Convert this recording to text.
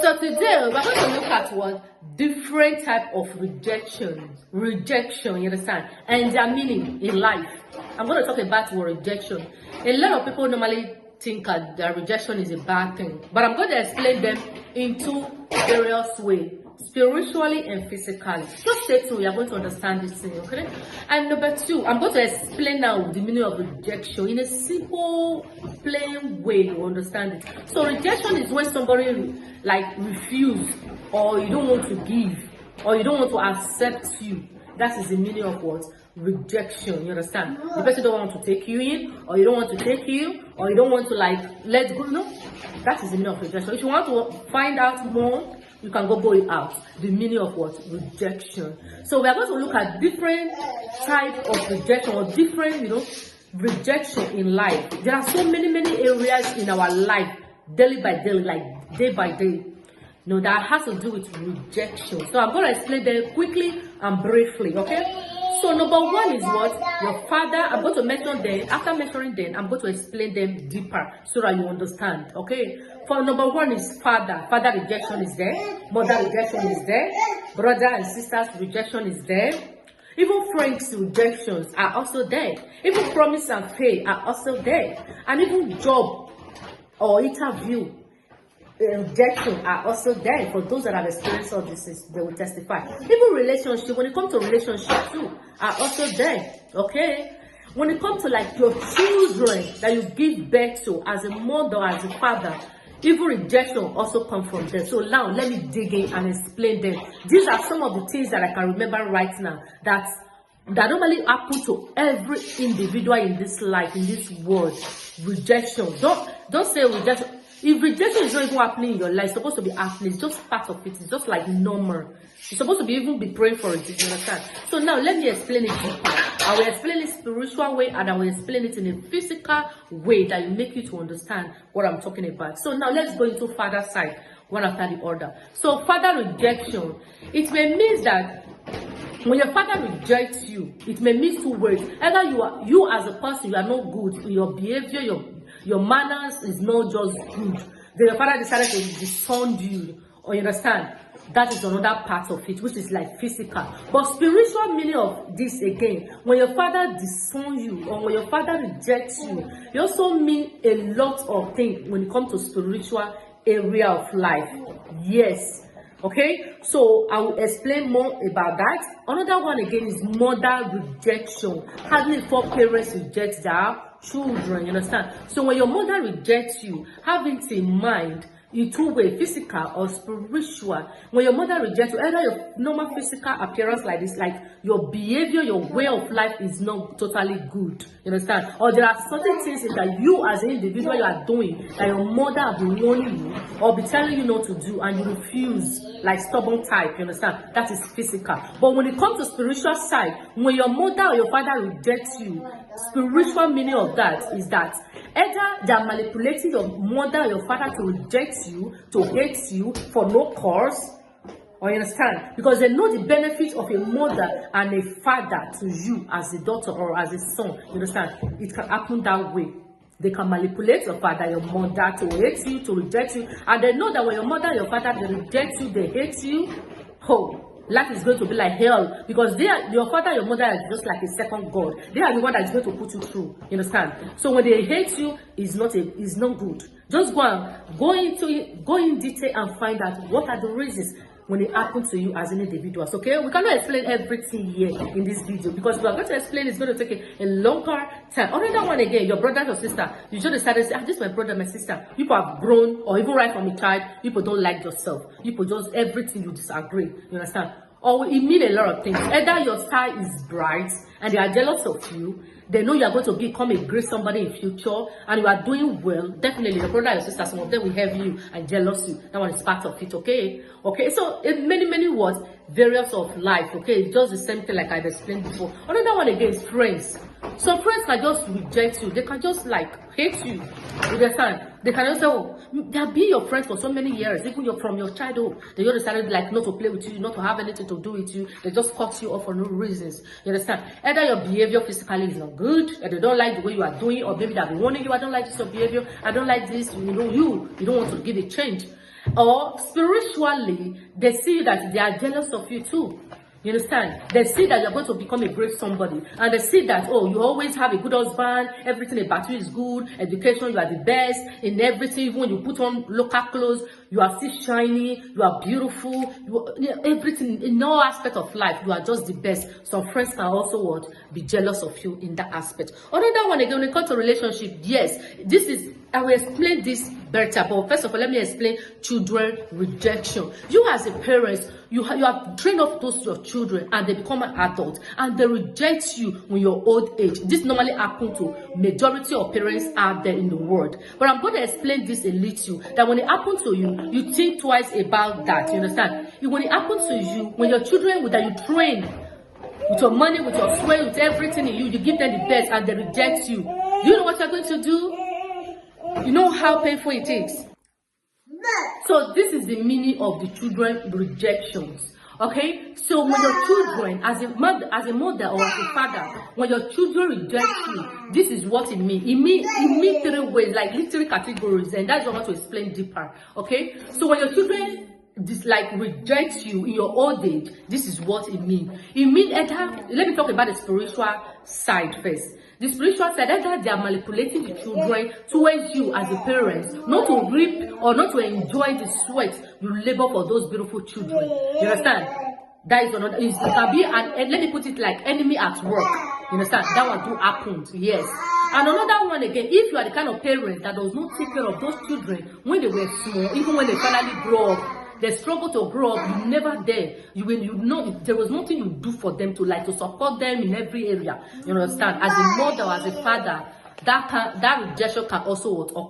So today we're going to look at what different type of rejection, you understand, and their meaning in life. I'm going to talk about rejection. A lot of people normally think that rejection is a bad thing, but I'm going to explain them in two various ways, spiritually and physically. Just stay tuned, you're going to understand this thing, okay? And number two, I'm going to explain now the meaning of rejection in a simple, plain way you understand it. So rejection is when somebody like refuse, or you don't want to give, or you don't want to accept you. That is the meaning of what? Rejection, you understand? The person don't want to take you in, or you don't want to take you, or you don't want to like let go. No, that is the meaning of rejection. If you want to find out more, you can go it out. The meaning of what? Rejection. So we are going to look at different type of rejection, or different, rejection in life. There are so many areas in our life, daily by daily, like day by day, that has to do with rejection. So I'm going to explain them quickly and briefly, okay? So number one is what? Your father. I'm going to mention them. After mentioning them, I'm going to explain them deeper so that you understand, okay? For number one is father. Father rejection is there. Mother rejection is there. Brother and sisters rejection is there. Even friends rejections are also there. Even promise and faith are also there. And even job or interview rejection are also there. For those that have experienced all this, they will testify. Even relationship, when it comes to relationship too, are also there, okay? When it comes to like your children that you give birth to as a mother, as a father, even rejection also comes from them. So now let me dig in and explain them. These are some of the things that I can remember right now that normally happen to every individual in this life, in this world. Rejection. Don't say rejection. If rejection is not even happening in your life, it's supposed to be happening. It's just part of it. It's just like normal. You're supposed to be even be praying for it, you understand? So now let me explain it deeper. I will explain it spiritual way, and I will explain it in a physical way that will make you to understand what I'm talking about. So now let's go into father side, one after the other. So father rejection, it may mean that when your father rejects you, it may mean two words. Either you as a person, you are not good in your behavior, your manners is not just good. Then your father decided to disown you, or you understand? That is another part of it, which is like physical. But spiritual meaning of this again, when your father disowns you, or when your father rejects you, it also means a lot of things when it comes to spiritual area of life. Yes. Okay, so I will explain more about that. Another one again is mother rejection. Hardly four parents reject their children, you understand? So when your mother rejects you, have it in mind in two ways, physical or spiritual. When your mother rejects you, either your normal physical appearance like this, like your behavior, your way of life is not totally good, you understand? Or there are certain things that you as an individual you are doing that your mother have been warning you or be telling you not to do, and you refuse, like stubborn type, you understand? That is physical. But when it comes to spiritual side, when your mother or your father rejects you, spiritual meaning of that is that either they are manipulating your mother or your father to reject you, to hate you for no cause, or you understand? Because they know the benefit of a mother and a father to you as a daughter or as a son. You understand? It can happen that way. They can manipulate your father, your mother to hate you, to reject you. And they know that when your mother and your father, they reject you, they hate you, life is going to be like hell, because your father and your mother are just like a second god. They are the one that is going to put you through. You understand? So when they hate you, it's not good. Just go in detail and find out what are the reasons when it happens to you as an individual. Okay, we cannot explain everything here in this video, because we are going to explain. It's going to take a longer time. Another one again, your brother or sister, you just decided to say, this is my brother, my sister. People have grown, or even right from a child, people don't like yourself. People just everything you disagree. You understand? Or it means a lot of things. Either your star is bright and they are jealous of you, they know you are going to become a great somebody in future, and you are doing well. Definitely, your brother or sister, some of them will have you and jealous you. That one is part of it, okay? Okay, so in many words, various of life, okay? It's just the same thing like I explained before. Another one again is friends. Some friends can just reject you. They can just like hate you. You understand? They can just say, oh, they have been your friends for so many years, even from your childhood. They just decided like not to play with you, not to have anything to do with you. They just cut you off for no reasons. You understand? Either your behavior physically is not good, and they don't like the way you are doing, or maybe they've been warning you, I don't like this your behavior, I don't like this, you don't want to give a change. Or spiritually, they see that they are jealous of you too. You understand? They see that you're going to become a great somebody. And they see that, oh, you always have a good husband, everything about you is good, education, you are the best in everything. Even when you put on local clothes, you are still shiny, you are beautiful, everything, in all aspects of life, you are just the best. Some friends can also what? Be jealous of you in that aspect. Another one again, when it comes to relationship, yes, this is, I will explain this better, but first of all, let me explain children rejection. You as a parent, you have trained up those your children and they become an adult and they reject you when you're old age. This normally happens to majority of parents out there in the world. But I'm going to explain this a little, that when it happens to you, you think twice about that. You understand? When it happens to you, when your children that you train with your money, with your sweat, with everything in you, you give them the best and they reject you. Do you know what you're going to do? You know how painful it is. So this is the meaning of the children rejections. Okay, so when your children, as a mother or as a father, when your children reject you, this is what it means. It means three ways, like literary categories, and that's what I want to explain deeper. Okay, so when your children reject you in your old age, this is what it means. It means let me talk about the spiritual side first. The spiritual side, either they are manipulating the children towards you as a parent, not to reap or not to enjoy the sweat you labor for those beautiful children. You understand? That is another. It can be and let me put it like enemy at work. You understand? That one do happen. Yes. And another one again, if you are the kind of parent that does not take care of those children when they were small, even when they finally grow up, they struggle to grow up, you never there. You know there was nothing you do for them to support them in every area. You understand? As a mother or as a father, that rejection can also occur.